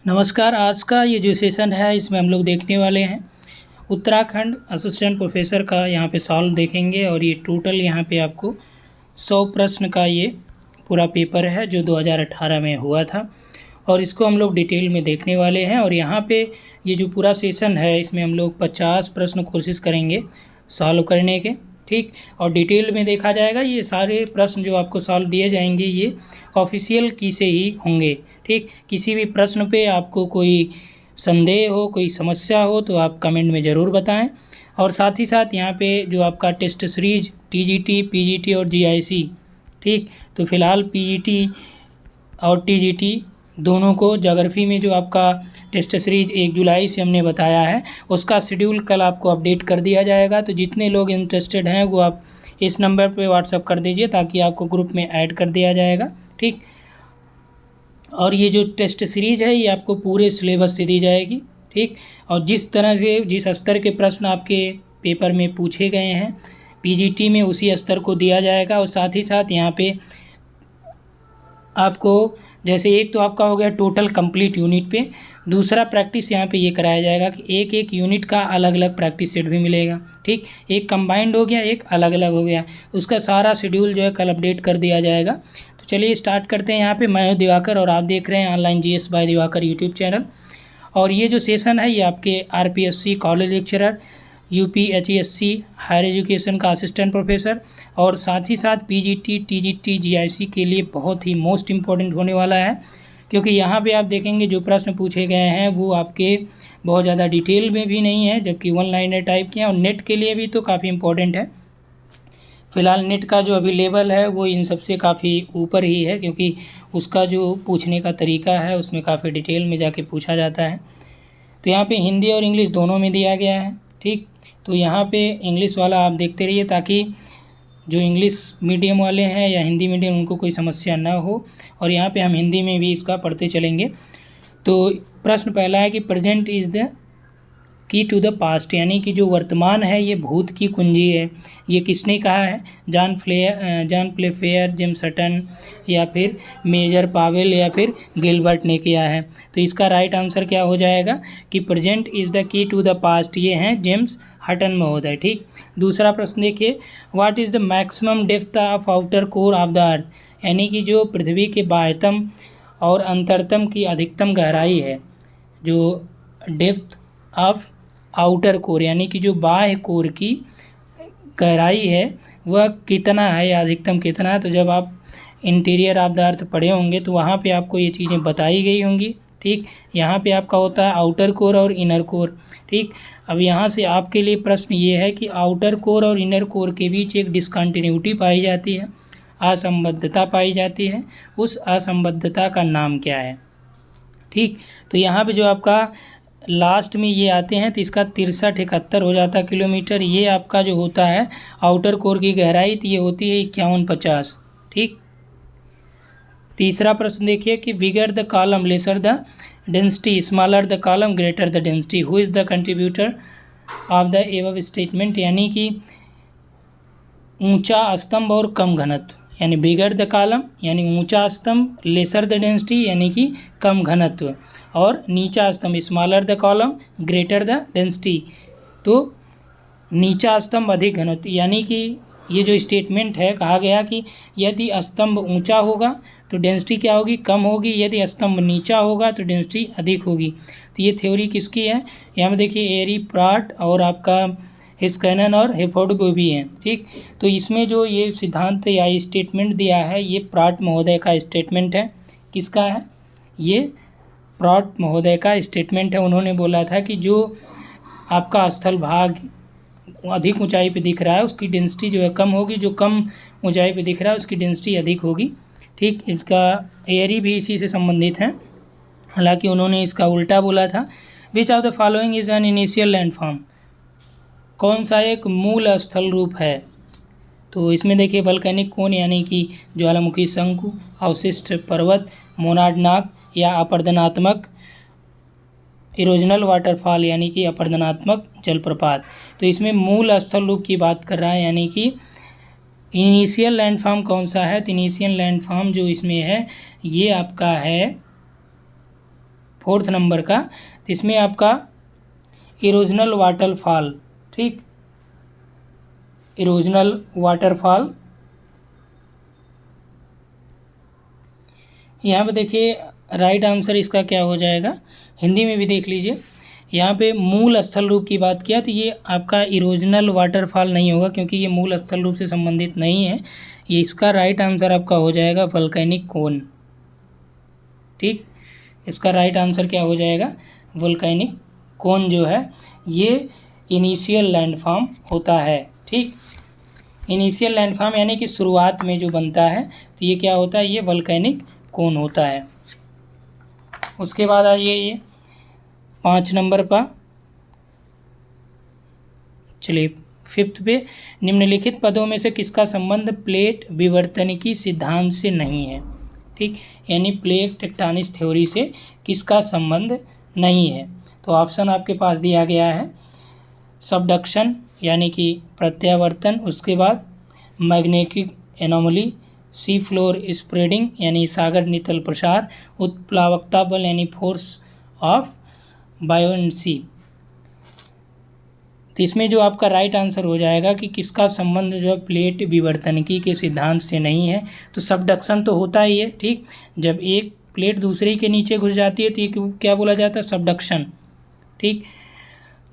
नमस्कार। आज का ये जो सेशन है इसमें हम लोग देखने वाले हैं उत्तराखंड असिस्टेंट प्रोफेसर का यहाँ पे सॉल्व देखेंगे। और ये टोटल यहाँ पे आपको 100 प्रश्न का ये पूरा पेपर है जो 2018 में हुआ था और इसको हम लोग डिटेल में देखने वाले हैं। और यहाँ पे ये जो पूरा सेशन है इसमें हम लोग 50 प्रश्न कोशिश करेंगे सॉल्व करने के, ठीक। और डिटेल में देखा जाएगा। ये सारे प्रश्न जो आपको सॉल्व दिए जाएंगे ये ऑफिशियल की से ही होंगे, ठीक। किसी भी प्रश्न पे आपको कोई संदेह हो, कोई समस्या हो तो आप कमेंट में ज़रूर बताएं। और साथ ही साथ यहाँ पे जो आपका टेस्ट सीरीज टीजीटी, पीजीटी और जीआईसी, ठीक। तो फ़िलहाल पीजीटी और टीजीटी दोनों को ज्योग्राफी में जो आपका टेस्ट सीरीज 1 जुलाई से हमने बताया है उसका शेड्यूल कल आपको अपडेट कर दिया जाएगा। तो जितने लोग इंटरेस्टेड हैं वो आप इस नंबर पे व्हाट्सअप कर दीजिए ताकि आपको ग्रुप में ऐड कर दिया जाएगा, ठीक। और ये जो टेस्ट सीरीज़ है ये आपको पूरे सिलेबस से दी जाएगी, ठीक। और जिस तरह से जिस स्तर के प्रश्न आपके पेपर में पूछे गए हैं पीजीटी में उसी स्तर को दिया जाएगा। और साथ ही साथ यहाँ पे आपको जैसे एक तो आपका हो गया टोटल कंप्लीट यूनिट पे, दूसरा प्रैक्टिस यहाँ पे ये कराया जाएगा कि एक एक यूनिट का अलग अलग प्रैक्टिस सेट भी मिलेगा, ठीक। एक कंबाइंड हो गया, एक अलग अलग हो गया, उसका सारा शेड्यूल जो है कल अपडेट कर दिया जाएगा। तो चलिए स्टार्ट करते हैं। यहाँ पे मैं हूँ दिवाकर और आप देख रहे हैं online GS by Diwakar YouTube channel. और ये जो सेशन है ये आपके RPSC college lecturer, UPHESC higher education का असिस्टेंट प्रोफेसर और साथ ही साथ पीजीटी, टीजीटी, जीआईसी के लिए बहुत ही मोस्ट इम्पॉर्टेंट होने वाला है। क्योंकि यहाँ पे आप देखेंगे जो प्रश्न पूछे गए हैं वो आपके बहुत ज़्यादा डिटेल में भी नहीं है, जबकि वन लाइनर टाइप के हैं। और नेट के लिए भी तो काफ़ी इम्पोर्टेंट है। फ़िलहाल नेट का जो अभी लेवल है वो इन सबसे काफ़ी ऊपर ही है, क्योंकि उसका जो पूछने का तरीका है उसमें काफ़ी डिटेल में जाके पूछा जाता है। तो यहाँ पे हिंदी और इंग्लिश दोनों में दिया गया है, ठीक। तो यहाँ पे इंग्लिश वाला आप देखते रहिए ताकि जो इंग्लिश मीडियम वाले हैं या हिंदी मीडियम उनको कोई समस्या ना हो। और यहाँ पे हम हिंदी में भी इसका पढ़ते चलेंगे। तो प्रश्न पहला है कि present is the key to the past, यानी कि जो वर्तमान है ये भूत की कुंजी है। ये किसने कहा है? जॉन प्लेफेयर, जेम्स हटन या फिर मेजर पावेल या फिर गिलबर्ट ने किया है। तो इसका राइट आंसर क्या हो जाएगा कि present is the key to the past, ये हैं जेम्स हटन महोदय, ठीक। दूसरा प्रश्न देखिए, what is the maximum depth of outer core of the earth, यानी कि जो पृथ्वी के बाह्यतम और अंतरतम की अधिकतम गहराई है। जो डेप्थ ऑफ आउटर कोर यानी कि जो बाह्य कोर की गहराई है वह कितना है या अधिकतम कितना है। तो जब आप इंटीरियर ऑफ द अर्थ पढ़े होंगे तो वहाँ पे आपको ये चीज़ें बताई गई होंगी, ठीक। यहाँ पे आपका होता है आउटर कोर और इनर कोर, ठीक। अब यहाँ से आपके लिए प्रश्न ये है कि आउटर कोर और इनर कोर के बीच एक डिसकंटिन्यूटी पाई जाती है, असंबद्धता पाई जाती है। उस असंबद्धता का नाम क्या है, ठीक। तो यहाँ पे जो आपका लास्ट में ये आते हैं तो इसका 63-71 हो जाता है किलोमीटर। ये आपका जो होता है आउटर कोर की गहराई, तो ये होती है 51-50, ठीक। तीसरा प्रश्न देखिए कि bigger the column lesser the density, smaller the column greater the density, who is the contributor of the above statement, यानी कि ऊंचा स्तंभ और कम घनत्व, यानी बिगर द कॉलम यानी ऊंचा स्तंभ, लेसर द डेंसिटी यानी कि कम घनत्व, और नीचा स्तंभ smaller the column greater the density, तो नीचा स्तंभ अधिक घनत्व। यानी कि ये जो स्टेटमेंट है कहा गया कि यदि स्तंभ ऊंचा होगा तो डेंसिटी क्या होगी? कम होगी। यदि स्तंभ नीचा होगा तो डेंसिटी अधिक होगी। तो ये थ्योरी किसकी है? यहाँ में देखिए एरी, प्राट और आपका हिस्कैनन और हेफोर्ड भी हैं, ठीक। तो इसमें जो ये सिद्धांत या स्टेटमेंट दिया है ये प्राट महोदय का स्टेटमेंट है। किसका है? ये प्राट महोदय का स्टेटमेंट है। उन्होंने बोला था कि जो आपका स्थल भाग अधिक ऊंचाई पे दिख रहा है उसकी डेंसिटी जो है कम होगी, जो कम ऊंचाई पे दिख रहा है उसकी डेंसिटी अधिक होगी, ठीक। इसका एरी भी इसी से संबंधित है, हालांकि उन्होंने इसका उल्टा बोला था। Which of the following is an initial landform, कौन सा एक मूल स्थल रूप है? तो इसमें देखिए वल्केनिक कोन यानी कि ज्वालामुखी शंकु, अवशिष्ट पर्वत, मोनाडनाक या अपर्दनात्मक इरोजनल वाटरफॉल यानी कि अपर्दनात्मक जलप्रपात। तो इसमें मूल स्थल रूप की बात कर रहा है, यानी कि इनिशियल लैंडफॉर्म कौन सा है? तो इनिशियल लैंडफॉर्म जो इसमें है ये आपका है 4th नंबर का, तो इसमें आपका इरोजनल वाटरफॉल, ठीक, इरोजनल वाटरफॉल। यहाँ पे देखिए राइट आंसर इसका क्या हो जाएगा, हिंदी में भी देख लीजिए। यहाँ पे मूल स्थल रूप की बात किया तो ये आपका इरोजनल वाटरफॉल नहीं होगा, क्योंकि ये मूल स्थल रूप से संबंधित नहीं है। ये इसका राइट आंसर आपका हो जाएगा वोल्केनिक कोन, ठीक। इसका राइट आंसर क्या हो जाएगा, वोल्केनिक कोन जो है ये इनिशियल लैंडफॉर्म होता है, ठीक। इनिशियल लैंडफॉर्म यानी कि शुरुआत में जो बनता है, तो ये क्या होता है, ये वोल्केनिक कोन होता है। उसके बाद आइए ये 5 नंबर पर, चलिए 5th पे, निम्नलिखित पदों में से किसका संबंध प्लेट विवर्तनिकी सिद्धांत से नहीं है, ठीक, यानी प्लेट टेक्टोनिक थ्योरी से किसका संबंध नहीं है। तो ऑप्शन आपके पास दिया गया है, सबडक्शन यानी कि प्रत्यावर्तन, उसके बाद magnetic anomaly, sea floor spreading यानी सागर नितल प्रसार, उत्प्लावकता बल यानी फोर्स ऑफ बायोन्सी। तो इसमें जो आपका राइट आंसर हो जाएगा कि किसका संबंध जो है प्लेट विवर्तनिकी के सिद्धांत से नहीं है, तो सबडक्शन तो होता ही है, ठीक। जब एक प्लेट दूसरे के नीचे घुस जाती है तो ये क्या बोला जाता है, सबडक्शन, ठीक।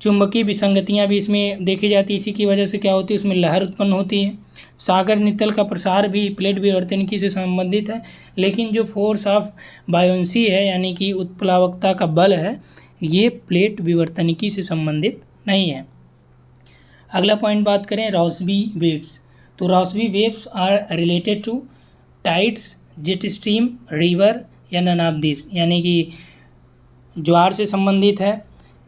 चुंबकीय विसंगतियाँ भी इसमें देखी जाती है, इसी की वजह से क्या होती है, उसमें लहर उत्पन्न होती है। सागर नितल का प्रसार भी प्लेट विवर्तनिकी से संबंधित है, लेकिन जो फोर्स ऑफ बायोन्सी है यानी कि उत्प्लावकता का बल है, ये प्लेट विवर्तनिकी से संबंधित नहीं है। अगला पॉइंट बात करें रॉसबी वेव्स, तो Rossby waves are related to tides, jet stream, river या नन ऑफ दिस, यानी कि ज्वार से संबंधित है,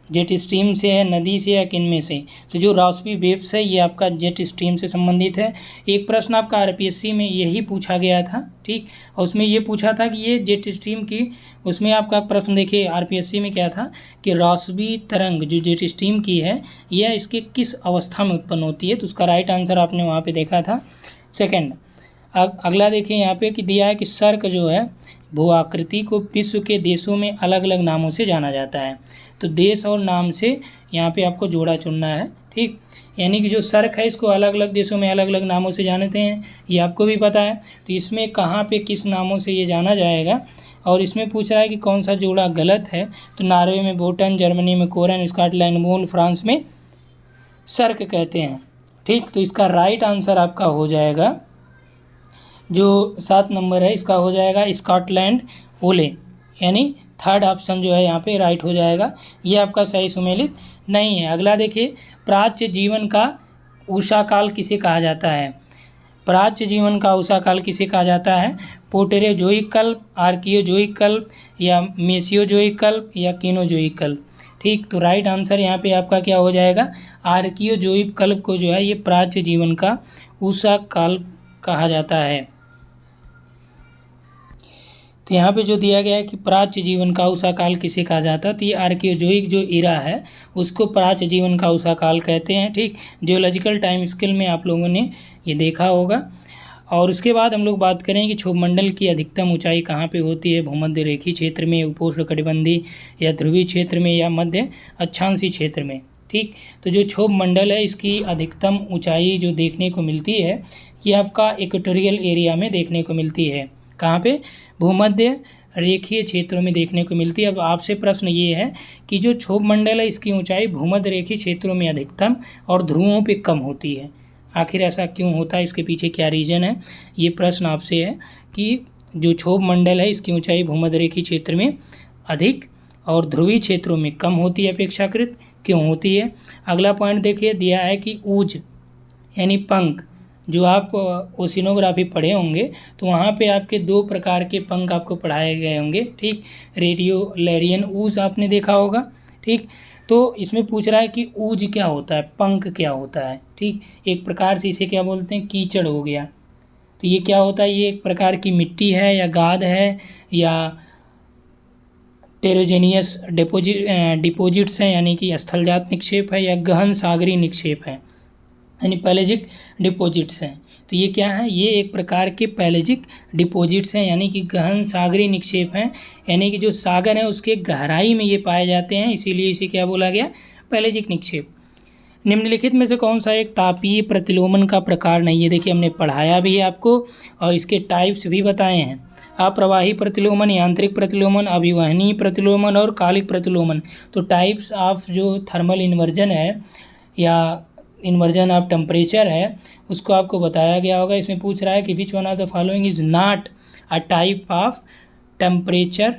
जेट स्ट्रीम से है, नदी से, या किनमें से। तो जो रॉसबी वेव्स है ये आपका जेट स्ट्रीम से संबंधित है। एक प्रश्न आपका आरपीएससी में यही पूछा गया था, ठीक, और उसमें ये पूछा था कि ये जेट स्ट्रीम की, उसमें आपका प्रश्न देखिए आरपीएससी में क्या था कि रॉसबी तरंग जो जेट स्ट्रीम की है यह इसके किस अवस्था में उत्पन्न होती है, तो उसका राइट आंसर आपने वहाँ पर देखा था सेकेंड। अगला देखिए यहाँ पे कि दिया है कि सर्क जो है भू आकृति को विश्व के देशों में अलग अलग नामों से जाना जाता है। तो देश और नाम से यहाँ पे आपको जोड़ा चुनना है, ठीक, यानी कि जो सर्क है इसको अलग अलग देशों में अलग अलग नामों से जानते हैं, ये आपको भी पता है। तो इसमें कहाँ पे किस नामों से ये जाना जाएगा, और इसमें पूछ रहा है कि कौन सा जोड़ा गलत है, तो नॉर्वे में बोटन, जर्मनी में कोरन, स्कॉटलैंड मूल, फ्रांस में सर्क कहते हैं, ठीक। तो इसका राइट आंसर आपका हो जाएगा जो 7 नंबर है, इसका हो जाएगा स्कॉटलैंड ओले, यानी थर्ड ऑप्शन जो है यहाँ पे राइट हो जाएगा, ये आपका सही सुमेलित नहीं है। अगला देखिए प्राच्य जीवन का उषा काल किसे कहा जाता है, प्राच्य जीवन का उषा काल किसे कहा जाता है, पोटेरोजोइक कल्प, आर्कियोजोइक कल्प, या मेसियोजोइक कल्प, या कीनोजोइक कल्प, ठीक। तो राइट आंसर यहाँ पे आपका क्या हो जाएगा, आर्कियोजोइक कल्प को जो है ये प्राच्य जीवन का उषा काल कहा जाता है। तो यहाँ पे जो दिया गया है कि प्राच्य जीवन का उषा काल किसे कहा जाता है, तो ये आर्कियोजोइक जो इरा है उसको प्राच्य जीवन का उषा काल कहते हैं, ठीक। जियोलॉजिकल टाइम स्केल में आप लोगों ने ये देखा होगा। और उसके बाद हम लोग बात करें कि क्षोभमंडल की अधिकतम ऊंचाई कहाँ पे होती है, भूमध्य रेखीय क्षेत्र में, उपोष्णकटिबंधीय या ध्रुवीय क्षेत्र में, या मध्य अक्षांशीय क्षेत्र में, ठीक। तो जो क्षोभमंडल है इसकी अधिकतम ऊंचाई जो देखने को मिलती है ये आपका इक्वेटोरियल एरिया में देखने को मिलती है, कहाँ पे, भूमध्य रेखीय क्षेत्रों में देखने को मिलती है। अब आपसे प्रश्न ये है कि जो क्षोभमंडल है इसकी ऊंचाई भूमध्य रेखीय क्षेत्रों में अधिकतम और ध्रुवों पे कम होती है, आखिर ऐसा क्यों होता है, इसके पीछे क्या रीज़न है, ये प्रश्न आपसे है कि जो क्षोभमंडल है इसकी ऊंचाई भूमध्य रेखीय क्षेत्र में अधिक और ध्रुवीय क्षेत्रों में कम होती है, अपेक्षाकृत क्यों होती है। अगला पॉइंट देखिए दिया है कि ऊज यानी पंख, जो आप ओशिनोग्राफी पढ़े होंगे तो वहाँ पे आपके 2 प्रकार के पंख आपको पढ़ाए गए होंगे, ठीक। रेडियोलैरियन ऊज आपने देखा होगा, ठीक। तो इसमें पूछ रहा है कि ऊज क्या होता है, पंख क्या होता है, ठीक। एक प्रकार से इसे क्या बोलते हैं, कीचड़ हो गया। तो ये क्या होता है, ये एक प्रकार की मिट्टी है या गाद है या टेरोजेनियस डिपोजिट्स हैं, यानी कि स्थलजात निक्षेप है या गहन सागरी निक्षेप है, यानी पैलेजिक डिपॉजिट्स हैं। तो ये क्या है, ये एक प्रकार के पैलेजिक डिपॉजिट्स हैं, यानी कि गहन सागरी निक्षेप हैं, यानी कि जो सागर है उसके गहराई में ये पाए जाते हैं, इसीलिए इसे क्या बोला गया, पैलेजिक निक्षेप। निम्नलिखित में से कौन सा एक तापीय प्रतिलोमन का प्रकार नहीं है? देखिए हमने पढ़ाया भी है आपको और इसके टाइप्स भी बताए हैं। अप्रवाही प्रतिलोमन, यांत्रिक प्रतिलोमन, अभिवहनीय प्रतिलोमन और कालिक प्रतिलोमन। तो टाइप्स ऑफ जो थर्मल इन्वर्जन है या इन्वर्जन ऑफ टेम्परेचर है उसको आपको बताया गया होगा। इसमें पूछ रहा है कि विच one of the following is not a type of temperature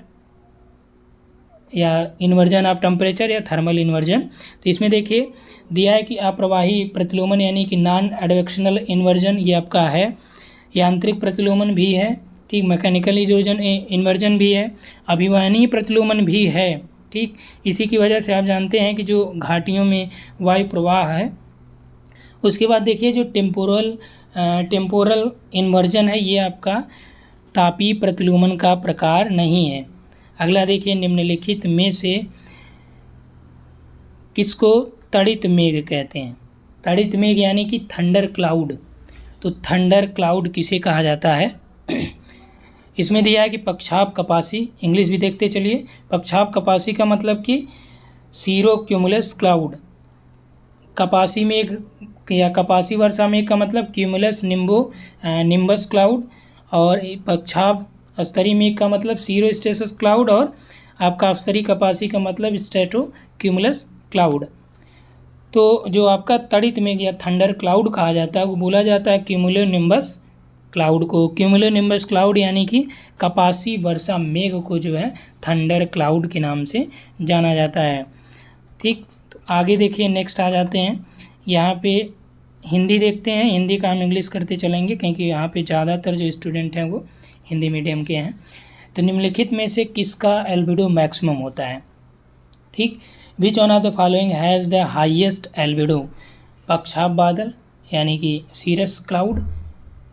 या इन्वर्जन ऑफ टेम्परेचर या थर्मल इन्वर्जन। तो इसमें देखिए दिया है कि अप्रवाही प्रतिलोमन यानी कि नॉन एडवेक्शनल इन्वर्जन ये आपका है, यांत्रिक प्रतिलोमन भी है, ठीक, मैकेनिकल इन्वर्जन भी है, अभिवहनीय प्रतिलोमन भी है, ठीक। इसी की वजह से आप जानते हैं कि जो घाटियों में वायु प्रवाह है। उसके बाद देखिए जो टेम्पोरल इन्वर्जन है ये आपका तापीय प्रतिलोमन का प्रकार नहीं है। अगला देखिए निम्नलिखित में से किसको तड़ित मेघ कहते हैं? तड़ित मेघ यानी कि थंडर क्लाउड। तो थंडर क्लाउड किसे कहा जाता है? इसमें दिया है कि पक्षाप कपासी, इंग्लिश भी देखते चलिए। पक्षाप कपासी का मतलब कि सीरो क्यूमुलस क्लाउड, कपासी मेघ या कपासी वर्षा मेघ का मतलब क्यूमुलस निम्बस क्लाउड, और पक्षाप स्तरी मेघ का मतलब सीरो स्टेटस क्लाउड, और आपका अवस्तरी कपासी का मतलब स्ट्रेटो क्यूमुलस क्लाउड। तो जो आपका तड़ित मेघ या थंडर क्लाउड कहा जाता है वो बोला जाता है क्यूमुलोनिम्बस क्लाउड को। क्यूमुलोनिम्बस क्लाउड यानी कि कपासी वर्षा मेघ को जो है थंडर क्लाउड के नाम से जाना जाता है, ठीक। तो आगे देखिए नेक्स्ट आ जाते हैं, यहाँ पे हिंदी देखते हैं। हिंदी का हम इंग्लिश करते चलेंगे क्योंकि यहाँ पे ज़्यादातर जो स्टूडेंट हैं वो हिंदी मीडियम के हैं। तो निम्नलिखित में से किसका एल्बिडो मैक्सिमम होता है? ठीक, which one of the following has the highest albedo? पक्षाप बादल यानी कि सीरस क्लाउड,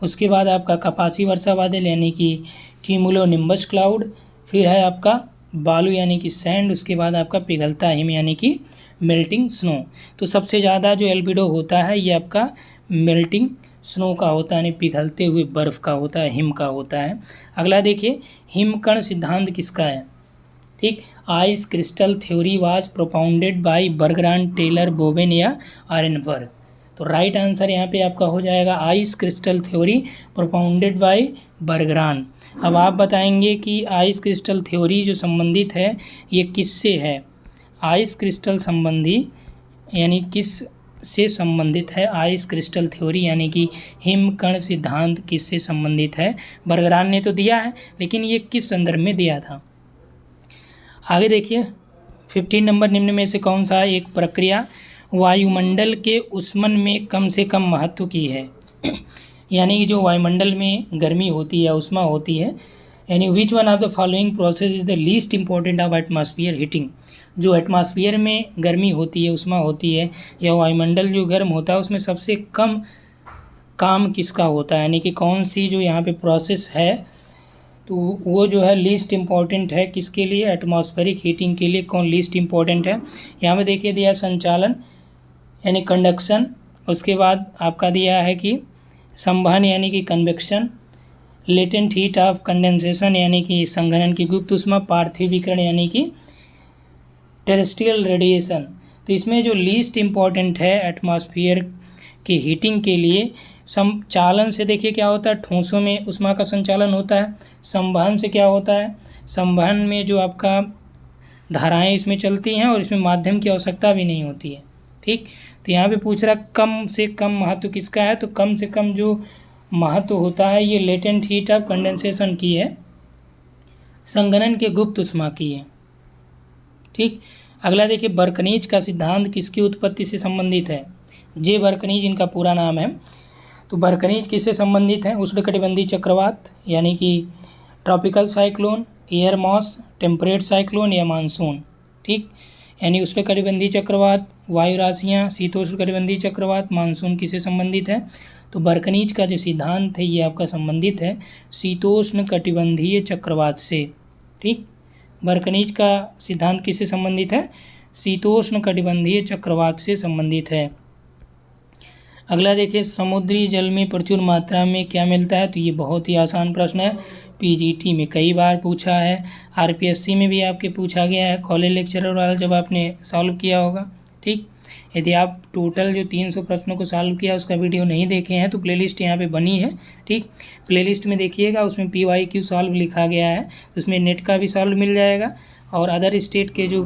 उसके बाद आपका कपासी वर्षा बादल यानी कि क्यूमुलोनिम्बस क्लाउड, फिर है आपका बालू यानी कि सैंड, उसके बाद आपका पिघलता हिम यानी कि मेल्टिंग स्नो। तो सबसे ज़्यादा जो एल्बिडो होता है ये आपका मेल्टिंग स्नो का होता है, यानी पिघलते हुए बर्फ़ का होता है, हिम का होता है। अगला देखिए हिमकण सिद्धांत किसका है? ठीक, ice crystal theory was propounded by Bergeron, Taylor, Bowen या आरेनबर्ग। तो राइट आंसर यहाँ पे आपका हो जाएगा ice crystal theory propounded by Bergeron. अब आप बताएंगे कि आइस क्रिस्टल थ्योरी जो संबंधित है ये किससे है? आइस क्रिस्टल संबंधी यानी किस से संबंधित है? आइस क्रिस्टल थ्योरी यानी कि हिमकण सिद्धांत किससे संबंधित है? बर्गरान ने तो दिया है लेकिन ये किस संदर्भ में दिया था? आगे देखिए 15 नंबर, निम्न में से कौन सा एक प्रक्रिया वायुमंडल के उष्मन में कम से कम महत्व की है? यानी कि जो वायुमंडल में गर्मी होती है, उष्मा होती है, यानी विच one of the following process is the least important of atmosphere heating? जो एटमॉस्फेयर में गर्मी होती है, उष्मा होती है, या वायुमंडल जो गर्म होता है उसमें सबसे कम काम किसका होता है? यानी कि कौन सी जो यहाँ पे प्रोसेस है तो वो जो है लीस्ट इम्पॉर्टेंट है किसके लिए? एटमॉस्फेरिक हीटिंग के लिए कौन लीस्ट इम्पॉर्टेंट है? यहाँ पे देखिए दिया संचालन यानी कंडक्शन, उसके बाद आपका दिया है कि संवहन यानी कि convection, latent heat of condensation यानी कि संघनन की गुप्त ऊष्मा, पार्थिवीकरण यानी कि टेरेस्ट्रियल रेडिएशन। तो इसमें जो लीस्ट इम्पॉर्टेंट है एटमॉस्फेयर की हीटिंग के लिए, संचालन से देखिए क्या होता है, ठोसों में ऊष्मा का संचालन होता है। संवहन से क्या होता है, संवहन में जो आपका धाराएं इसमें चलती हैं और इसमें माध्यम की आवश्यकता भी नहीं होती है, ठीक। तो यहाँ पे पूछ रहा कम से कम महत्व किसका है? तो कम से कम जो महत्व होता है ये लेटेंट हीट ऑफ कंडेंसेशन की है, संघनन के गुप्त ऊष्मा की है, ठीक। अगला देखिए बर्कनीज का सिद्धांत किसकी उत्पत्ति से संबंधित है? जे बर्कनीज इनका पूरा नाम है। तो बर्कनीज किससे संबंधित है? उष्णकटिबंधीय चक्रवात यानी कि tropical cyclone, air mass, temperate cyclone या मानसून, ठीक। यानी उष्णकटिबंधीय चक्रवात, वायु राशियाँ, शीतोष्णकटिबंधीय चक्रवात, मानसून किससे संबंधित है? तो बर्कनीज का जो सिद्धांत है ये आपका संबंधित है शीतोष्णकटिबंधीय चक्रवात से, ठीक। बर्कनीज का सिद्धांत किससे संबंधित है? शीतोष्णकटिबंधीय चक्रवात से संबंधित है। अगला देखिए, समुद्री जल में प्रचुर मात्रा में क्या मिलता है? तो ये बहुत ही आसान प्रश्न है, पीजीटी में कई बार पूछा है, आरपीएससी में भी आपके पूछा गया है, कॉलेज लेक्चरर वाला जब आपने सॉल्व किया होगा। ठीक, यदि आप टोटल जो 300 प्रश्नों को सॉल्व किया उसका वीडियो नहीं देखे हैं तो प्लेलिस्ट यहाँ पे बनी है। ठीक, प्लेलिस्ट में देखिएगा, उसमें PYQ सॉल्व लिखा गया है, उसमें नेट का भी सॉल्व मिल जाएगा और अदर स्टेट के जो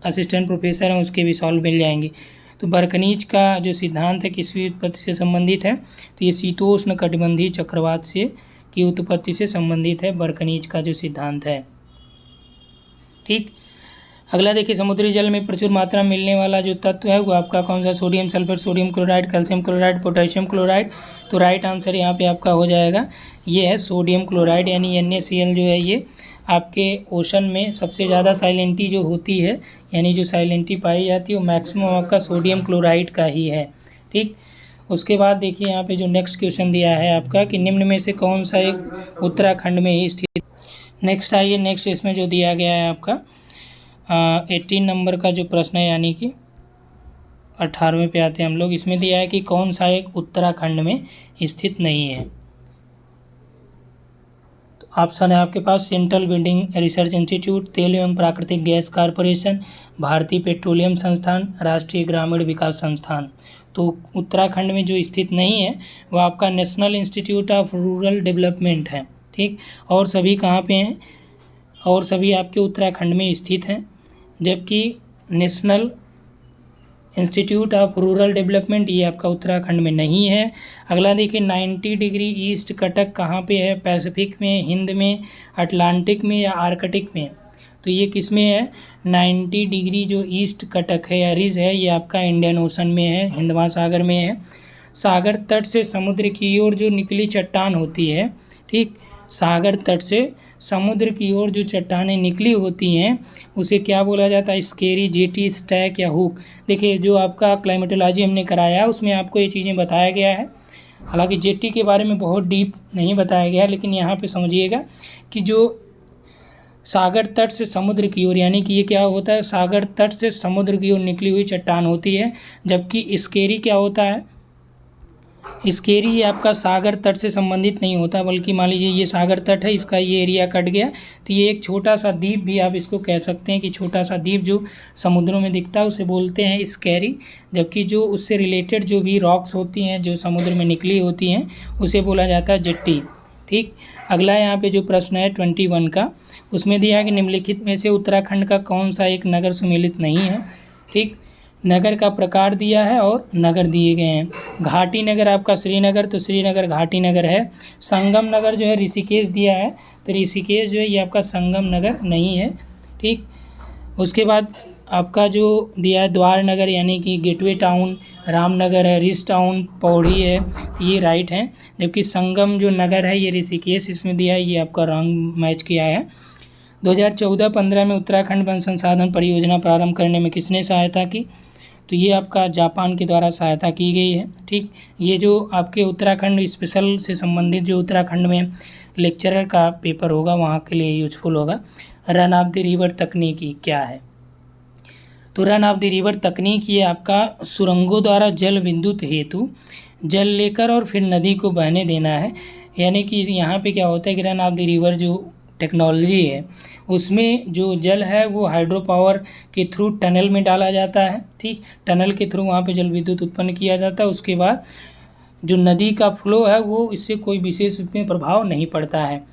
असिस्टेंट प्रोफेसर हैं उसके भी सॉल्व मिल जाएंगे। तो बरकनीज का जो सिद्धांत है किसकी उत्पत्ति से संबंधित है? तो ये शीतोष्ण कटिबंधीय चक्रवात से की उत्पत्ति से संबंधित है बरकनीज का जो सिद्धांत है। ठीक, अगला देखिए, समुद्री जल में प्रचुर मात्रा में मिलने वाला जो तत्व है वो आपका कौन सा? Sodium sulphate, sodium chloride, calcium chloride, potassium chloride. तो राइट आंसर यहाँ पे आपका हो जाएगा, ये है सोडियम क्लोराइड, यानी NaCl जो है ये आपके ओशन में सबसे ज़्यादा साइलेंटी जो होती है, यानी जो साइलेंटी पाई जाती है वो मैक्सिमम आपका सोडियम क्लोराइड का ही है। ठीक, उसके बाद देखिए यहाँ पे जो नेक्स्ट क्वेश्चन दिया है आपका कि निम्न में से कौन सा एक उत्तराखंड में ही स्थित। नेक्स्ट आइए, नेक्स्ट इसमें जो दिया गया है आपका 18 नंबर का जो प्रश्न है, यानी कि 18वें पे आते हैं हम लोग। इसमें दिया है कि कौन सा एक उत्तराखंड में स्थित नहीं है। तो ऑप्शन है आपके पास सेंट्रल बिल्डिंग रिसर्च इंस्टीट्यूट, तेल एवं प्राकृतिक गैस कॉरपोरेशन, भारतीय पेट्रोलियम संस्थान, राष्ट्रीय ग्रामीण विकास संस्थान। तो उत्तराखंड में जो स्थित नहीं है वो आपका national institute of rural development है। ठीक, और सभी कहाँ पे हैं? और सभी आपके उत्तराखंड में स्थित हैं, जबकि national institute of rural development ये आपका उत्तराखंड में नहीं है। अगला देखिए, 90 डिग्री ईस्ट कटक कहाँ पे है? पैसिफिक में, हिंद में, अटलांटिक में या आर्कटिक में? तो ये किस में है? 90 डिग्री जो ईस्ट कटक है या रिज है ये आपका इंडियन ओशन में है, हिंद महासागर में है। सागर तट से समुद्र की ओर जो निकली चट्टान होती है, ठीक, सागर तट से समुद्र की ओर जो चट्टानें निकली होती हैं उसे क्या बोला जाता है? स्केरी, जेटी, स्टैक या हुक। देखिए, जो आपका क्लाइमेटोलॉजी हमने कराया है उसमें आपको ये चीज़ें बताया गया है, हालांकि जेटी के बारे में बहुत डीप नहीं बताया गया है, लेकिन यहाँ पे समझिएगा कि जो सागर तट से समुद्र की ओर, यानी कि ये क्या होता है? सागर तट से समुद्र की ओर निकली हुई चट्टान होती है, जबकि स्केरी क्या होता है? स्केरी आपका सागर तट से संबंधित नहीं होता, बल्कि मान लीजिए ये सागर तट है, इसका ये एरिया कट गया तो ये एक छोटा सा द्वीप भी आप इसको कह सकते हैं कि छोटा सा द्वीप जो समुद्रों में दिखता है उसे बोलते हैं स्केरी, जबकि जो उससे रिलेटेड जो भी रॉक्स होती हैं जो समुद्र में निकली होती हैं उसे बोला जाता है जेट्टी। ठीक, अगला यहाँ पे जो प्रश्न है 21 का, उसमें दिया है कि निम्नलिखित में से उत्तराखंड का कौन सा एक नगर सुमेलित नहीं है। ठीक, नगर का प्रकार दिया है और नगर दिए गए हैं। घाटी नगर आपका श्रीनगर, तो श्रीनगर घाटी नगर है। संगम नगर जो है ऋषिकेश दिया है, तो ऋषिकेश जो है ये आपका संगम नगर नहीं है। ठीक, उसके बाद आपका जो दिया है द्वार नगर, यानी कि गेटवे टाउन, रामनगर है, रिस टाउन, पौड़ी है, तो ये राइट है। जबकि संगम जो नगर है ये ऋषिकेश इसमें दिया है, ये आपका रॉन्ग मैच किया है। 2014-15 में उत्तराखंड वन संसाधन परियोजना प्रारंभ करने में किसने सहायता की? तो ये आपका जापान के द्वारा सहायता की गई है। ठीक, ये जो आपके उत्तराखंड स्पेशल से संबंधित जो उत्तराखंड में लेक्चरर का पेपर होगा वहाँ के लिए यूजफुल होगा। रन ऑफ द रिवर तकनीकी क्या है? तो रन ऑफ द रिवर तकनीक ये आपका सुरंगों द्वारा जल विद्युत हेतु जल लेकर और फिर नदी को बहने देना है। यानी कि यहाँ पे क्या होता है कि रन ऑफ द रिवर जो टेक्नोलॉजी है उसमें जो जल है वो हाइड्रो पावर के थ्रू टनल में डाला जाता है। ठीक, टनल के थ्रू वहाँ पे जल विद्युत उत्पन्न किया जाता है। उसके बाद जो नदी का फ्लो है वो इससे कोई विशेष रूप में प्रभाव नहीं पड़ता है।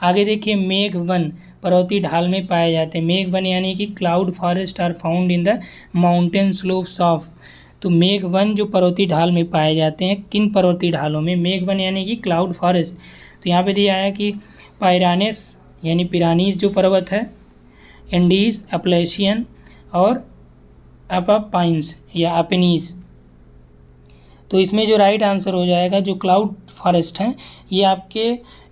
आगे देखिए, मेघ वन पर्वतीय ढाल में पाए जाते हैं। मेघ वन यानी कि cloud forest are found in the mountain slopes of. तो मेघ वन जो पर्वतीय ढाल में पाए जाते हैं, किन पर्वतीय ढालों में? मेघ वन यानी कि क्लाउड फॉरेस्ट। तो यहाँ पे दिया है कि पायरानेस यानी पिरानीज जो पर्वत है, एंडीज, अपलेशियन और अपापाइंस या अपेनीज। तो इसमें जो राइट आंसर हो जाएगा, जो क्लाउड फॉरेस्ट हैं ये आपके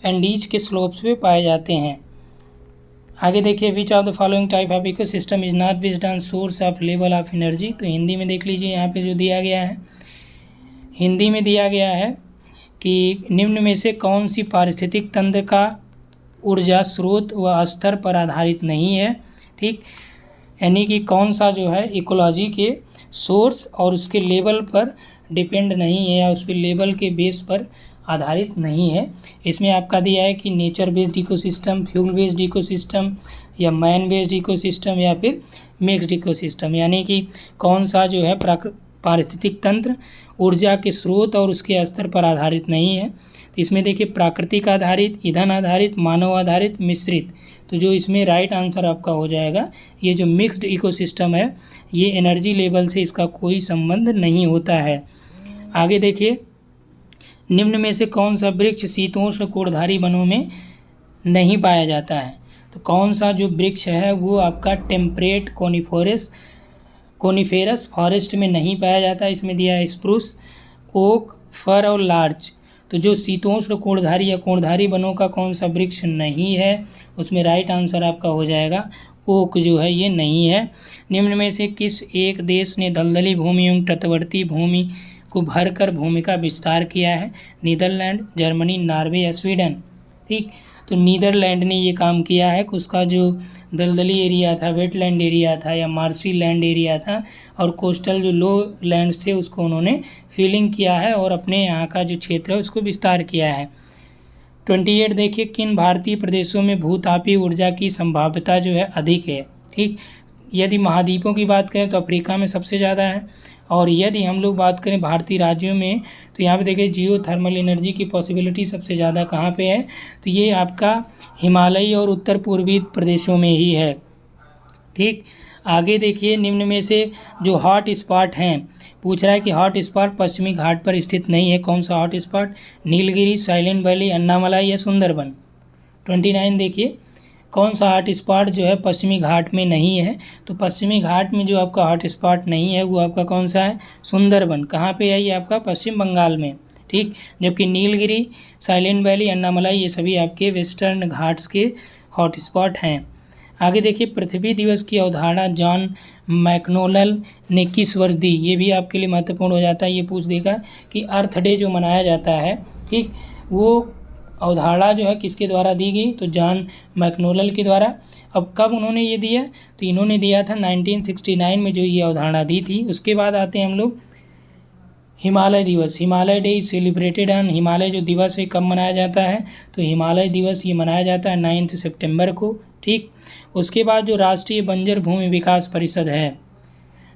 एंडीज के स्लोप्स पे पाए जाते हैं। आगे देखिए, which of the following type of ecosystem is not based on source of level of energy. तो हिंदी में देख लीजिए, यहाँ पे जो दिया गया है हिंदी में दिया गया है कि निम्न में से कौन सी पारिस्थितिक तंत्र का ऊर्जा स्रोत व स्तर पर आधारित नहीं है। ठीक, यानी कि कौन सा जो है इकोलॉजी के सोर्स और उसके लेवल पर डिपेंड नहीं है या उस पर लेवल के बेस पर आधारित नहीं है। इसमें आपका दिया है कि nature based ecosystem, fuel based ecosystem या मैन बेस्ड इकोसिस्टम या फिर मिक्स्ड इकोसिस्टम, यानी कि कौन सा जो है पारिस्थितिक तंत्र ऊर्जा के स्रोत और उसके स्तर पर आधारित नहीं है। तो इसमें देखिए प्राकृतिक आधारित, ईंधन आधारित, मानव आधारित, मिश्रित। तो जो इसमें राइट आंसर आपका हो जाएगा ये जो मिक्स्ड इकोसिस्टम है, ये एनर्जी लेवल से इसका कोई संबंध नहीं होता है। आगे देखिए, निम्न में से कौन सा वृक्ष शीतोष्ण कोणधारी वनों में नहीं पाया जाता है। तो कौन सा जो वृक्ष है वो आपका टेम्परेट कोनिफेरस फॉरेस्ट में नहीं पाया जाता। इसमें दिया है स्प्रूस, ओक, फर और लार्च। तो जो शीतोष्ण कोणधारी या कोणधारी वनों का कौन सा वृक्ष नहीं है, उसमें राइट आंसर आपका हो जाएगा ओक जो है ये नहीं है। निम्न में से किस एक देश ने दलदली भूमि एवं तटवर्ती भूमि को भरकर भूमि का विस्तार किया है। नीदरलैंड, जर्मनी, नॉर्वे या स्वीडन। ठीक, तो नीदरलैंड ने ये काम किया है कि उसका जो दलदली एरिया था, वेटलैंड एरिया था या मार्शी लैंड एरिया था और कोस्टल जो लो लैंड्स थे उसको उन्होंने फिलिंग किया है और अपने यहाँ का जो क्षेत्र है उसको विस्तार किया है। 28 देखिए, किन भारतीय प्रदेशों में भूतापीय ऊर्जा की संभाव्यता जो है अधिक है। ठीक, यदि महाद्वीपों की बात करें तो अफ्रीका में सबसे ज़्यादा है, और यदि हम लोग बात करें भारतीय राज्यों में तो यहाँ पे देखिए जियो थर्मल एनर्जी की पॉसिबिलिटी सबसे ज़्यादा कहाँ पे है, तो ये आपका हिमालयी और उत्तर पूर्वी प्रदेशों में ही है। ठीक, आगे देखिए, निम्न में से जो हॉट स्पॉट हैं, पूछ रहा है कि हॉट स्पॉट पश्चिमी घाट पर स्थित नहीं है। कौन सा hot spot? Nilgiri, silent valley, Annamalai या सुंदरबन। 29 देखिए, कौन सा हॉट स्पॉट जो है पश्चिमी घाट में नहीं है। तो पश्चिमी घाट में जो आपका हॉट स्पॉट नहीं है वो आपका कौन सा है? सुंदरबन। कहाँ पे है ये? आपका पश्चिम बंगाल में। ठीक, जबकि नीलगिरी, साइलेंट वैली, अन्नामलाई ये सभी आपके वेस्टर्न घाट्स के हॉट स्पॉट हैं। आगे देखिए, पृथ्वी दिवस की अवधारणा जॉन मैकनोलन ने किस वर्ष दी? ये भी आपके लिए महत्वपूर्ण हो जाता है। ये पूछ देगा कि अर्थ डे जो मनाया जाता है, ठीक, वो अवधारणा जो है किसके द्वारा दी गई? तो जॉन मैकनोलन के द्वारा। अब कब उन्होंने ये दिया? तो इन्होंने दिया था 1969 में जो ये अवधारणा दी थी। उसके बाद आते हैं हम लोग हिमालय दिवस। Himalaya day is celebrated on, Himalaya जो दिवस है कब मनाया जाता है? तो हिमालय दिवस ये मनाया जाता है 9 सितंबर को। ठीक, उसके बाद जो राष्ट्रीय बंजर भूमि विकास परिषद है,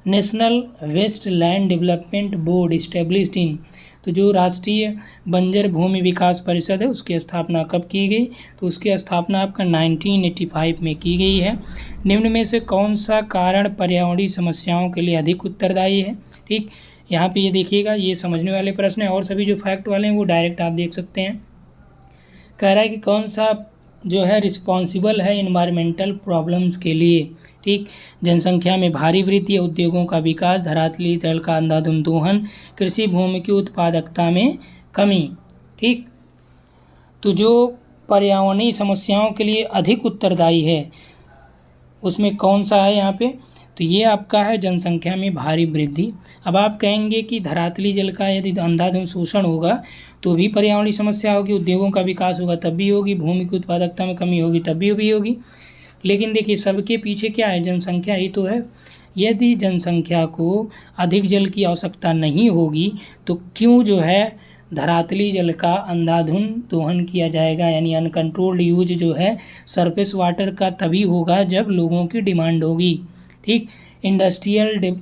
national waste land development board established in, तो जो राष्ट्रीय बंजर भूमि विकास परिषद है उसकी स्थापना कब की गई? तो उसकी स्थापना आपका 1985 में की गई है। निम्न में से कौन सा कारण पर्यावरणीय समस्याओं के लिए अधिक उत्तरदायी है? ठीक, यहाँ पे ये देखिएगा, ये समझने वाले प्रश्न है और सभी जो फैक्ट वाले हैं वो डायरेक्ट आप देख सकते हैं। कह रहा है कि कौन सा जो है रिस्पॉन्सिबल है इन्वायरमेंटल प्रॉब्लम्स के लिए। ठीक, जनसंख्या में भारी वृद्धि, उद्योगों का विकास, धरातली जल का अंधाधुंध दोहन, कृषि भूमि की उत्पादकता में कमी। ठीक, तो जो पर्यावरणीय समस्याओं के लिए अधिक उत्तरदायी है उसमें कौन सा है यहाँ पे? तो ये आपका है जनसंख्या में भारी वृद्धि। अब आप कहेंगे कि धरातली जल का यदि अंधाधुंध शोषण होगा तो भी पर्यावरणीय समस्या होगी, उद्योगों का विकास होगा तब भी होगी, भूमि की उत्पादकता में कमी होगी तब भी होगी। लेकिन देखिए सबके पीछे क्या है? जनसंख्या ही तो है। यदि जनसंख्या को अधिक जल की आवश्यकता नहीं होगी तो क्यों जो है धरातली जल का अंधाधुंध दोहन किया जाएगा, यानी अनकंट्रोल्ड यूज जो है सरफेस वाटर का तभी होगा जब लोगों की डिमांड होगी। ठीक, इंडस्ट्रियल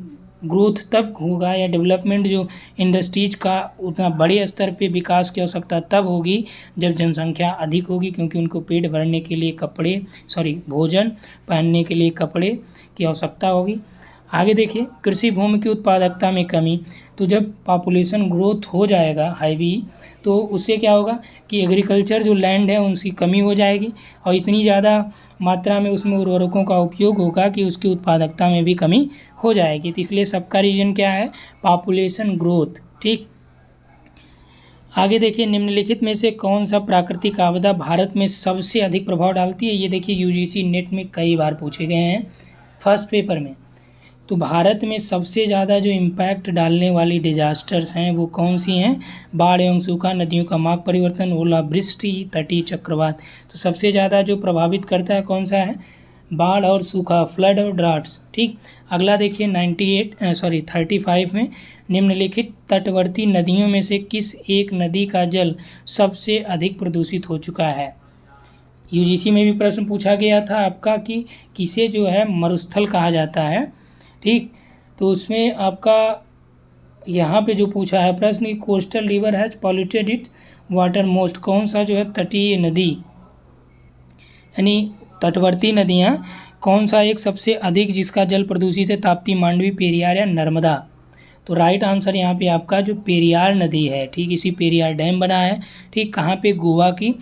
ग्रोथ तब होगा या डेवलपमेंट जो इंडस्ट्रीज का उतना बड़े स्तर पे विकास की आवश्यकता तब होगी जब जनसंख्या अधिक होगी, क्योंकि उनको पेट भरने के लिए भोजन, पहनने के लिए कपड़े की आवश्यकता होगी। आगे देखिए, कृषि भूमि की उत्पादकता में कमी, तो जब पॉपुलेशन ग्रोथ हो जाएगा हैवी तो उससे क्या होगा कि एग्रीकल्चर जो लैंड है उसकी कमी हो जाएगी और इतनी ज़्यादा मात्रा में उसमें उर्वरकों का उपयोग होगा कि उसकी उत्पादकता में भी कमी हो जाएगी। तो इसलिए सबका रीजन क्या है? Population growth. ठीक, आगे देखिए, निम्नलिखित में से कौन सा प्राकृतिक आपदा भारत में सबसे अधिक प्रभाव डालती है? ये देखिए यूजीसी नेट में कई बार पूछे गए हैं फर्स्ट पेपर में। तो भारत में सबसे ज़्यादा जो इम्पैक्ट डालने वाली डिजास्टर्स हैं वो कौन सी हैं? बाढ़ एवं सूखा, नदियों का मार्ग परिवर्तन, ओलावृष्टि, तटीय चक्रवात। तो सबसे ज़्यादा जो प्रभावित करता है कौन सा है? बाढ़ और सूखा, फ्लड और ड्राट्स। ठीक, अगला देखिए 35 में, निम्नलिखित तटवर्ती नदियों में से किस एक नदी का जल सबसे अधिक प्रदूषित हो चुका है। यूजीसी में भी प्रश्न पूछा गया था आपका कि किसे जो है मरुस्थल कहा जाता है। ठीक, तो उसमें आपका यहाँ पे जो पूछा है प्रश्न कि coastal river has polluted it water most, कौन सा जो है तटीय नदी यानी तटवर्ती नदियाँ कौन सा एक सबसे अधिक जिसका जल प्रदूषित है, ताप्ती, मांडवी, पेरियार या नर्मदा। तो राइट आंसर यहाँ पे आपका जो पेरियार नदी है। ठीक, इसी पेरियार डैम बना है। ठीक, कहाँ पे, गोवा की।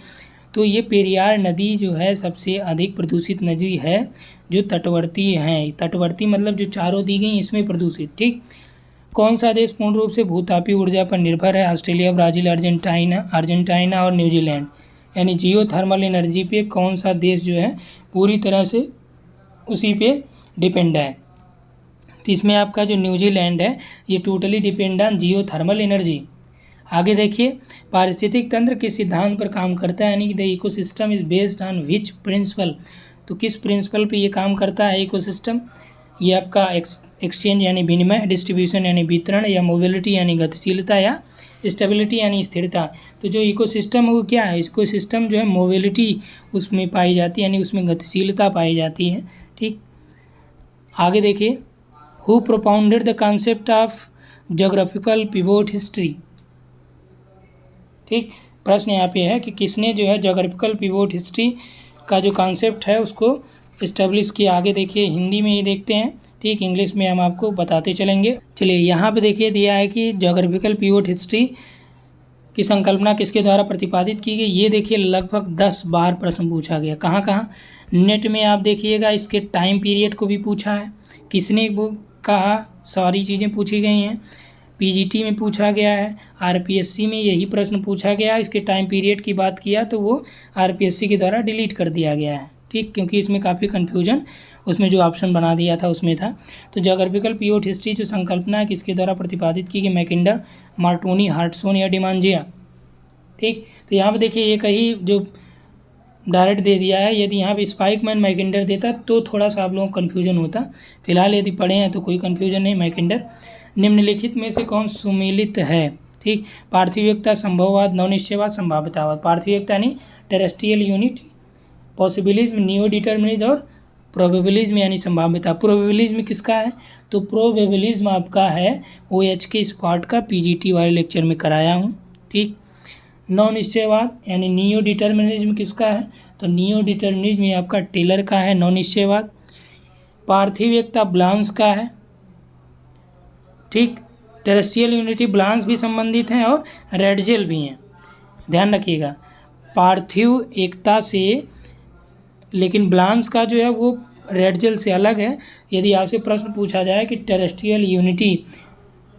तो ये पेरियार नदी जो है सबसे अधिक प्रदूषित नदी है जो तटवर्ती हैं। तटवर्ती मतलब जो चारों दी गई इसमें प्रदूषित। ठीक, कौन सा देश पूर्ण रूप से भूतापीय ऊर्जा पर निर्भर है। ऑस्ट्रेलिया, ब्राज़ील, अर्जेंटीना और न्यूजीलैंड। यानी जियो थर्मल एनर्जी पे कौन सा देश जो है पूरी तरह से उसी पे डिपेंड है। तो इसमें आपका जो न्यूजीलैंड है ये totally depend on Jio thermal energy. आगे देखिए, पारिस्थितिक तंत्र किस सिद्धांत पर काम करता है, यानी कि the ecosystem is based on which principle. तो किस प्रिंसिपल पे ये काम करता है इकोसिस्टम। ये आपका एक्सचेंज यानी विनिमय, डिस्ट्रीब्यूशन यानी वितरण, या मोबिलिटी यानी गतिशीलता, या स्टेबिलिटी यानी स्थिरता। तो जो इकोसिस्टम है वो क्या है, इकोसिस्टम जो है मोबिलिटी उसमें पाई जाती है, यानी उसमें गतिशीलता पाई जाती है। ठीक, आगे देखिए, who propounded the concept of geographical pivot history. ठीक, प्रश्न यहाँ पे है कि किसने जो है ज्योग्राफिकल पिवोट हिस्ट्री का जो कॉन्सेप्ट है उसको इस्टेब्लिश किया। आगे देखिए, हिंदी में ये देखते हैं। ठीक, इंग्लिश में हम आपको बताते चलेंगे। चलिए, यहाँ पे देखिए दिया है कि ज्योग्राफिकल पिवोट हिस्ट्री की संकल्पना किसके द्वारा प्रतिपादित की गई। ये देखिए लगभग 10 बार प्रश्न पूछा गया। कहाँ कहाँ, नेट में आप देखिएगा इसके टाइम पीरियड को भी पूछा है, किसने वो कहा, सारी चीज़ें पूछी गई हैं। पीजीटी में पूछा गया है, आरपीएससी में यही प्रश्न पूछा गया। इसके टाइम पीरियड की बात किया तो वो आरपीएससी के द्वारा डिलीट कर दिया गया है। ठीक, क्योंकि इसमें काफ़ी कन्फ्यूजन उसमें जो ऑप्शन बना दिया था उसमें था। तो ज्योग्राफिकल पिवोट हिस्ट्री जो संकल्पना है किसके द्वारा प्रतिपादित की गई, मैकिंडर, मार्टोनी, हार्टसोन या डिमांजिया। ठीक, तो यहाँ पे देखिए ये कहीं जो डायरेक्ट दे दिया है। यदि यहाँ पे स्पाइकमैन मैकिंडर देता तो थोड़ा सा आप लोगों को कन्फ्यूजन होता। फिलहाल यदि पढ़े हैं तो कोई कन्फ्यूजन नहीं। मैकिंडर। निम्नलिखित में से कौन सुमेलित है। ठीक, पार्थिविकता, संभववाद, नवनिश्चयवाद, संभाव्यतावाद। पार्थिविकता यानी terrestrial unit, possibilism, neo determinism और प्रोबेबिलिज्म यानी संभाव्यता। प्रोबेबिलिज्म किसका है, तो प्रोबेबिलिज्म आपका है OH के इस पार्ट का, पीजीटी वाले लेक्चर में कराया हूँ। ठीक, नवनिश्चयवाद यानी नियो डिटर्मिनिज्म किसका है, तो नियो डिटर्मिनिज्म ये आपका टेलर का है नवनिश्चयवाद। पार्थिविकता ब्लांस का है। ठीक, टेरेस्ट्रियल यूनिटी ब्लांस भी संबंधित हैं और रेडजेल भी हैं, ध्यान रखिएगा। पार्थिव एकता से, लेकिन ब्लांस का जो है वो रेडजेल से अलग है। यदि आपसे प्रश्न पूछा जाए कि टेरेस्ट्रियल यूनिटी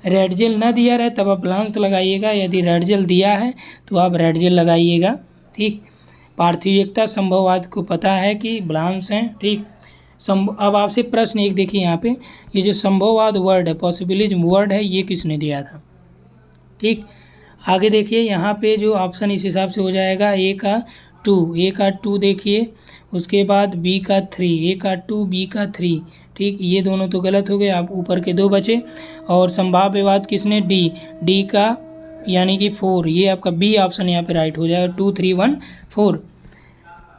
रेडजेल ना दिया रहे तब आप ब्लांस लगाइएगा, यदि रेडजेल दिया है तो आप रेडजेल लगाइएगा। ठीक, पार्थिव एकता, संभववाद को पता है कि ब्लांस हैं। ठीक, अब आपसे प्रश्न एक देखिए यहाँ पे, ये जो संभववाद वर्ड है, पॉसिबिलिज्म वर्ड है, ये किसने दिया था। ठीक, आगे देखिए यहाँ पे जो ऑप्शन इस हिसाब से हो जाएगा, ए का 2 देखिए, उसके बाद बी का 3, ए का 2, बी का 3। ठीक, ये दोनों तो गलत हो गए, आप ऊपर के 2 बचे। और संभाव्यवाद किसने, डी का यानी कि 4, ये आपका बी ऑप्शन यहाँ पे राइट हो जाएगा, 2 3 1 4।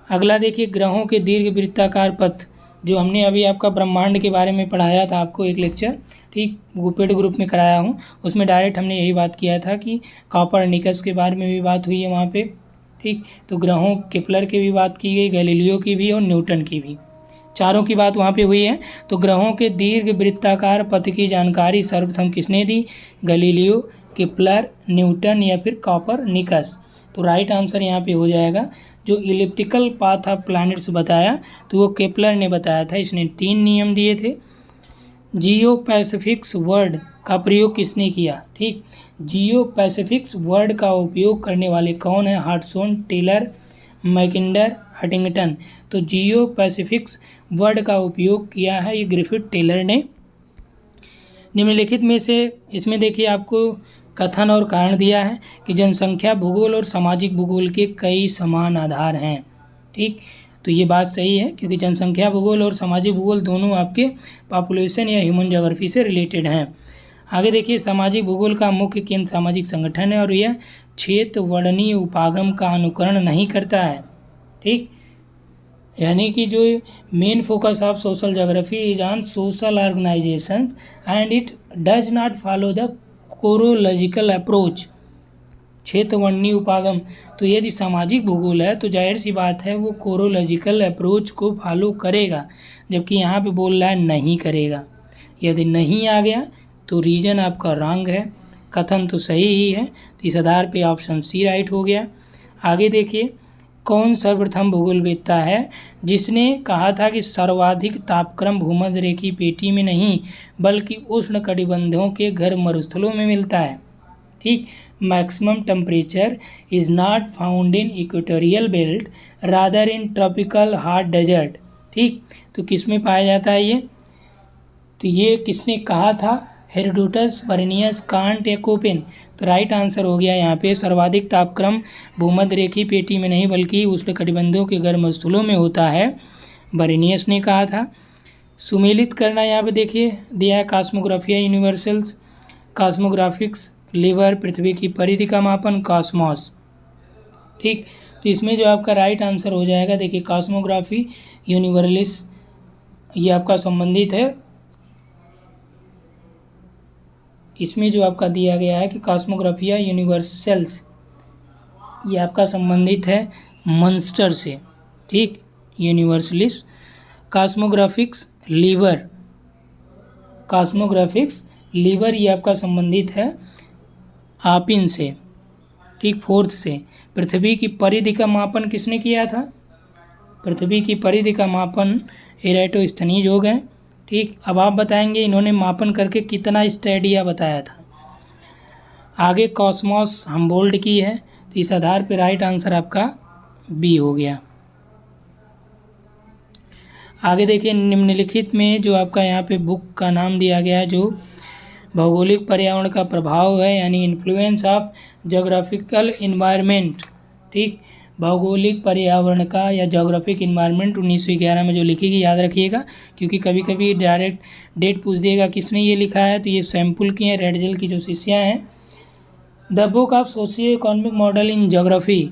अगला देखिए, ग्रहों के दीर्घ वृत्ताकार पथ, जो हमने अभी आपका ब्रह्मांड के बारे में पढ़ाया था आपको एक लेक्चर। ठीक, वो पेड ग्रुप में कराया हूँ, उसमें डायरेक्ट हमने यही बात किया था कि कॉपरनिकस के बारे में भी बात हुई है वहाँ पे। ठीक, तो ग्रहों केपलर की भी बात की गई, गैलीलियो की भी और न्यूटन की भी, चारों की बात वहाँ पे हुई है। तो ग्रहों के दीर्घ वृत्ताकार पथ की जानकारी सर्वप्रथम किसने दी, गैलीलियो, केपलर, न्यूटन या फिर कॉपरनिकस। तो राइट आंसर यहाँ पे हो जाएगा, जो इलिप्टिकल पाथ ऑफ प्लैनेट्स बताया तो वो केपलर ने बताया था। इसने 3 नियम दिए थे। जियो पैसिफिक्स वर्ड का प्रयोग किसने किया। ठीक, जियो पैसिफिक्स वर्ड का उपयोग करने वाले कौन है, हार्टसोन, टेलर, मैकिंडर, हटिंगटन। तो जियो पैसिफिक्स वर्ड का उपयोग किया है ये ग्रिफिथ टेलर ने। निम्नलिखित में से इसमें देखिए आपको कथन और कारण दिया है कि जनसंख्या, भूगोल और सामाजिक भूगोल के कई समान आधार हैं। ठीक, तो ये बात सही है, क्योंकि जनसंख्या भूगोल और सामाजिक भूगोल दोनों आपके पॉपुलेशन या ह्यूमन ज्योग्राफी से रिलेटेड हैं। आगे देखिए, सामाजिक भूगोल का मुख्य केंद्र सामाजिक संगठन है और यह क्षेत्र वर्णनीय उपागम का अनुकरण नहीं करता है। ठीक, यानी कि जो main focus of social geography is on social organisation and it does not follow the chorological approach. क्षेत्र वर्णनीय उपागम, तो यदि सामाजिक भूगोल है तो जाहिर सी बात है वो कोरोलॉजिकल अप्रोच को फॉलो करेगा, जबकि यहाँ पे बोल रहा है नहीं करेगा। यदि नहीं आ गया तो रीजन आपका रॉन्ग है, कथन तो सही ही है, तो इस आधार पे ऑप्शन सी राइट हो गया। आगे देखिए, कौन सर्वप्रथम भूगोलवेत्ता है जिसने कहा था कि सर्वाधिक तापक्रम भूमध्य रेखीय पेटी में नहीं बल्कि उष्णकटिबंधों के घर मरुस्थलों में मिलता है। ठीक, maximum temperature is not found in equatorial belt rather in tropical hot desert. ठीक, तो किस में पाया जाता है ये, तो ये किसने कहा था, हेरोडोटस, वर्नियस, कांट या कोपेन। तो राइट आंसर हो गया यहाँ पे सर्वाधिक तापक्रम भूमध्य रेखीय पेटी में नहीं बल्कि उष्णकटिबंधों के गर्म स्थलों में होता है, वर्नियस ने कहा था। सुमेलित करना यहाँ पे देखिए दिया है, कॉस्मोग्राफिया यूनिवर्सल्स, कॉस्मोग्राफिक्स, लीवर, पृथ्वी की परिधि का मापन, कॉस्मॉस। ठीक, तो इसमें जो आपका राइट आंसर हो जाएगा, देखिए कॉस्मोग्राफी यूनिवर्सलिस ये आपका संबंधित है, इसमें जो आपका दिया गया है कि कॉस्मोग्राफिया यूनिवर्सल्स ये आपका संबंधित है मंस्टर से। ठीक, यूनिवर्सलिस, कॉस्मोग्राफिक्स लीवर, कॉस्मोग्राफिक्स लीवर ये आपका संबंधित है आपिन से। ठीक, फोर्थ से, पृथ्वी की परिधि का मापन किसने किया था, पृथ्वी की परिधि का मापन एराटोस्थनीज हो गए। ठीक, अब आप बताएंगे इन्होंने मापन करके कितना स्टेडिया बताया था। आगे कॉस्मॉस हमबोल्ट की है, तो इस आधार पर राइट आंसर आपका बी हो गया। आगे देखिए, निम्नलिखित में जो आपका यहाँ पे बुक का नाम दिया गया है जो भौगोलिक पर्यावरण का प्रभाव है, यानी इन्फ्लुएंस ऑफ जोग्राफिकल इन्वायरमेंट। ठीक, भौगोलिक पर्यावरण का या जोग्राफिक इन्वायरमेंट 1911 में जो लिखी याद रखिएगा, क्योंकि कभी कभी डायरेक्ट डेट पूछ देगा किसने ये लिखा है, तो ये सैम्पुल की हैं, रेडजेल की जो शिष्या हैं। The book of socio economic model in geography.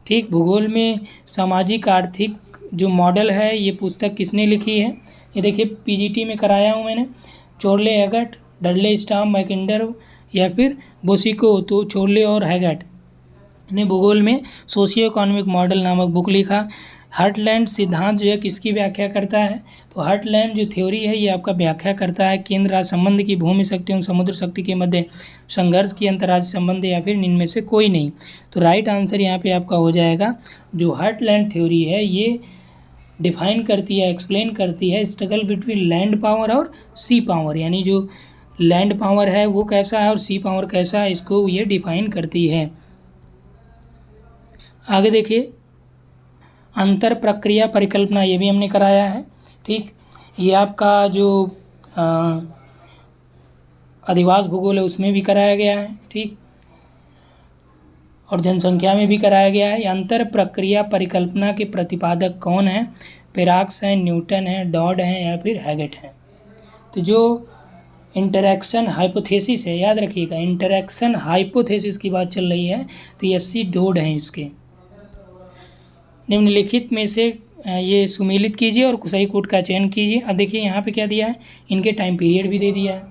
ठीक, भूगोल में सामाजिक आर्थिक जो मॉडल है ये पुस्तक किसने लिखी है, ये देखिए पीजीटी में कराया हूँ मैंने, चोर्ले हैगट, डडले स्टॉर्म, मैकिंडर या फिर बोसिको। तो चोर्ले और हैगट ने भूगोल में सोशियो इकोनॉमिक मॉडल नामक बुक लिखा। हार्टलैंड सिद्धांत जो है किसकी व्याख्या करता है, तो हार्टलैंड जो थ्योरी है ये आपका व्याख्या करता है केंद्र राज्य संबंध की, भूमि शक्ति और समुद्र शक्ति के मध्य संघर्ष की, अंतर्राज्यीय संबंध या फिर इनमें से कोई नहीं। तो राइट आंसर यहाँ पे आपका हो जाएगा, जो हार्टलैंड थ्योरी है ये डिफाइन करती है, एक्सप्लेन करती है स्ट्रगल बिटवीन लैंड पावर और सी पावर, यानी जो लैंड पावर है वो कैसा है और सी पावर कैसा है, इसको ये डिफाइन करती है। आगे देखिए, अंतर प्रक्रिया परिकल्पना ये भी हमने कराया है। ठीक, ये आपका जो अधिवास भूगोल है उसमें भी कराया गया है। ठीक, और जनसंख्या में भी कराया गया है। अंतर प्रक्रिया परिकल्पना के प्रतिपादक कौन है, पेराक्स हैं, न्यूटन है, डॉड हैं या फिर हैगेट हैं। तो जो इंटरैक्शन हाइपोथेसिस है, याद रखिएगा इंटरैक्शन हाइपोथेसिस की बात चल रही है, तो ये सी डॉड हैं इसके। निम्नलिखित में से ये सुमेलित कीजिए और सही कोड का चयन कीजिए। अब देखिए यहाँ पे क्या दिया है, इनके टाइम पीरियड भी दे दिया है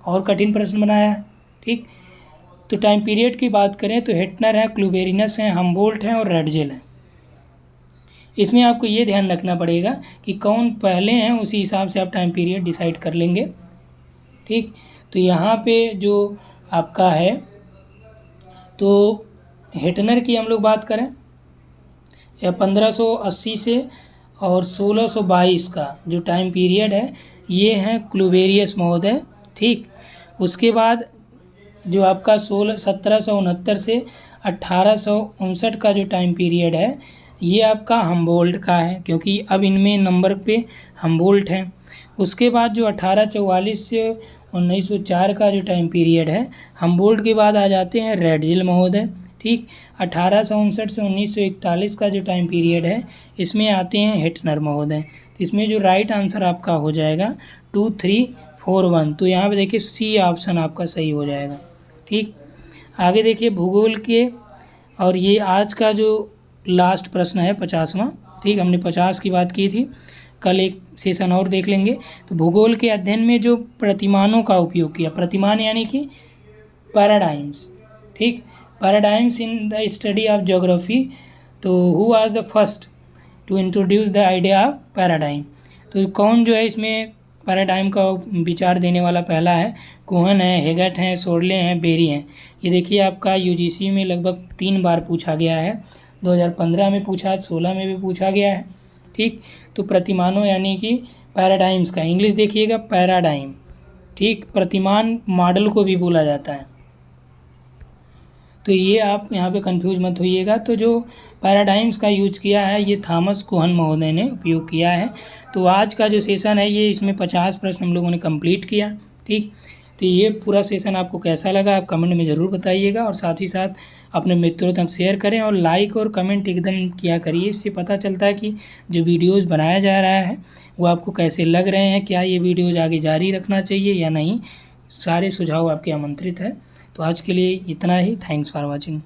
और कठिन प्रश्न बनाया है। ठीक, तो टाइम पीरियड की बात करें तो हेटनर है, क्लूबेरिनस हैं, हमबोल्ट हैं और रेडजेल हैं। इसमें आपको ये ध्यान रखना पड़ेगा कि कौन पहले हैं, उसी हिसाब से आप टाइम पीरियड डिसाइड कर लेंगे। ठीक, तो यहाँ पे जो आपका है, तो हेटनर की हम लोग बात करें या 1580 से और 1622 का जो टाइम पीरियड है ये हैं क्लूबेरियस महोदय। ठीक, उसके बाद जो आपका 1769 से 1859 का जो टाइम पीरियड है ये आपका हमबोल्ट का है, क्योंकि अब इनमें नंबर पे हमबोल्ट है। उसके बाद जो 1844 से 1904 का जो टाइम पीरियड है, हमबोल्ट के बाद आ जाते हैं रेडजेल महोदय। ठीक। 1859 से 1941 का जो टाइम पीरियड है इसमें आते हैं हिटलर महोदय। तो इसमें जो राइट आंसर आपका हो जाएगा 2341। तो यहाँ पे देखिए सी ऑप्शन आपका सही हो जाएगा। ठीक। आगे देखिए भूगोल के, और ये आज का जो लास्ट प्रश्न है 50वां। ठीक, हमने 50 की बात की थी, कल एक सेशन और देख लेंगे। तो भूगोल के अध्ययन में जो प्रतिमानों का उपयोग किया, प्रतिमान यानी कि पैराडाइम्स। ठीक, paradigms in the study of geography. तो who was the first to introduce the idea of paradigm. तो कौन जो है इसमें पैराडाइम का विचार देने वाला पहला है? कोहन है, हेगट हैं, सोरले हैं, बेरी हैं। ये देखिए आपका यूजीसी में लगभग 3 बार पूछा गया है। 2015 में पूछा, 16 में भी पूछा गया है। ठीक, तो प्रतिमानों यानी कि पैराडाइम्स का इंग्लिश देखिएगा पैराडाइम। ठीक, प्रतिमान मॉडल को भी बोला जाता है। तो ये आप यहाँ पे कंफ्यूज मत होइएगा। तो जो पैराडाइम्स का यूज किया है ये थॉमस कोहन महोदय ने उपयोग किया है। तो आज का जो सेशन है ये इसमें 50 प्रश्न हम लोगों ने कंप्लीट किया। ठीक, तो ये पूरा सेशन आपको कैसा लगा आप कमेंट में ज़रूर बताइएगा, और साथ ही साथ अपने मित्रों तक शेयर करें और लाइक और कमेंट एकदम किया करिए। इससे पता चलता है कि जो वीडियोज़ बनाया जा रहा है वो आपको कैसे लग रहे हैं, क्या ये वीडियोज़ आगे जारी रखना चाहिए या नहीं। सारे सुझाव आपके आमंत्रित है। तो आज के लिए इतना ही। Thanks for watching.